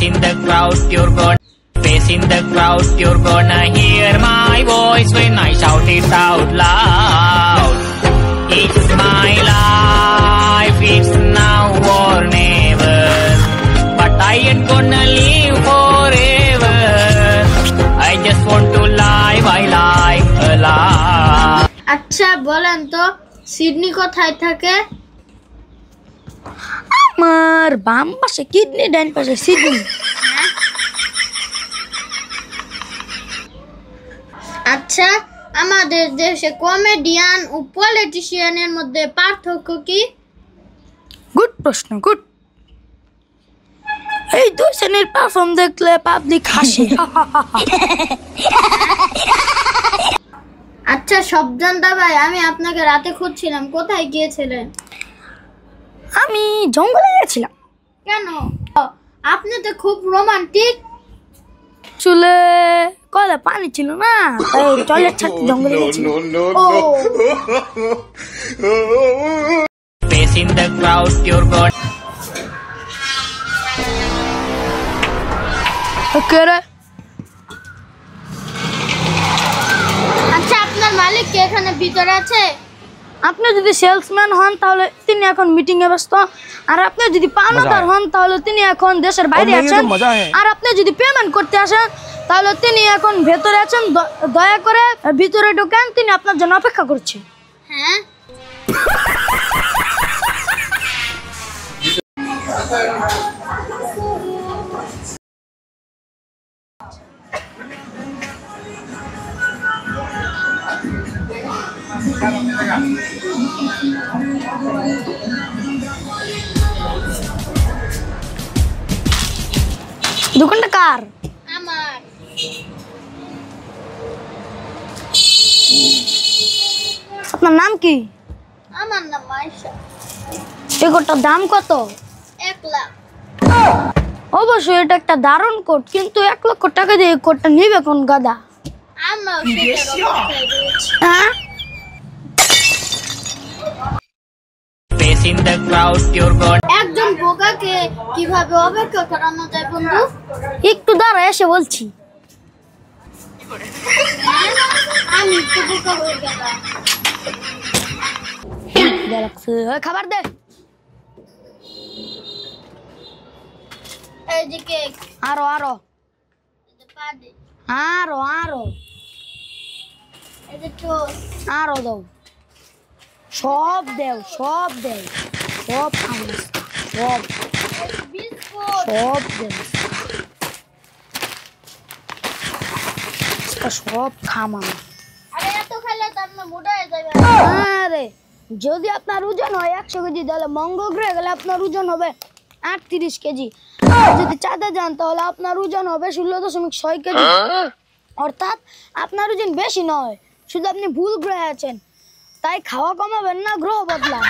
in the crowd, you're gonna face in the crowd, you're gonna hear my voice when I shout it out loud. It's my life, it's now or never, but I ain't gonna live forever. I just want to live, I like alive. আচ্ছা বলেন তো Sydney কোথায় থাকে? আমার বাম পাশে kidney, ডান পাশে Sydney. আচ্ছা আমাদের দেশে কমেডিয়ান ও পলিটিশিয়ানের মধ্যে পার্থক্য কি? গুড প্রশ্ন, গুড। এই দুই শ্রেণীর পারফর্ম দেখলে পাবলিক হাসে। আচ্ছা সবজানদা ভাই, আমি আপনাকে রাতে খুঁজছিলাম, কোথায় গিয়েছিলেন? আমি জঙ্গলে গেছিলাম। কেন? আপনি তো খুব রোমান্টিক। চুলে কলে পানি ছিল না, তাই জলের ছাড়তে জঙ্গলে গেছিলাম। Face in the crowd, you're gonna ওকে রে। আচ্ছা আপনার মালিক কি এখানে ভিতরে আছে? আপনি যদি সেলসম্যান হন তাহলে তিনি এখন মিটিং এ ব্যস্ত, আর আপনি যদি পাওনাদার হন তাহলে তিনি এখন দেশের বাইরে আছেন, আর আপনি যদি পেমেন্ট করতে আসেন তাহলে তিনি এখন ভেতরে আছেন। দয়া করে ভিতরে ঢোকেন, তিনি আপনার জন্য অপেক্ষা করছে। হ্যাঁ দোকানটা কার? আমার। আপনার নাম কি? আমার নাম আয়েশা। এই কোটটার দাম কত? 1 লাখ। অবশ্যই এটা একটা দারুণ কোট, কিন্তু 1 লক্ষ টাকা দিয়ে এই কোটটা নিবে কোন গাদা? আমরাও সেটার অপেক্ষায় রয়েছি। হ্যাঁ face in the crowd, you're gonna একজন বোকাকে কিভাবে অপেক্ষা করানো যায় বন্ধু? একটু দাঁড়া, এসে বলছি। আমি তো বোকা হয়ে গেলাম। খাবার দে। এই যে কেক, আরো আরো এই যে পানি, আরো আরো এই যে টোস্ট, আরো দাও। সব দেও, সব দেও, সব খাবো, সব এই যে বিস্কুট। সব দেও, সব খামা। আরে এত খেলে তো আপনার মোটা হয়ে যাবে। আরে যদি আপনার ওজন হয় 100 কেজি, তাহলে মঙ্গল গ্রহে গেলে আপনার ওজন হবে 38 কেজি। আর যদি চাঁদে যান তাহলে আপনার ওজন হবে 16.6 কেজি। অর্থাৎ আপনার ওজন বেশি নয়, শুধু আপনি ভুল গ্রহে আছেন। তাই খাওয়া কমাবেন না, গ্রহ বদলান।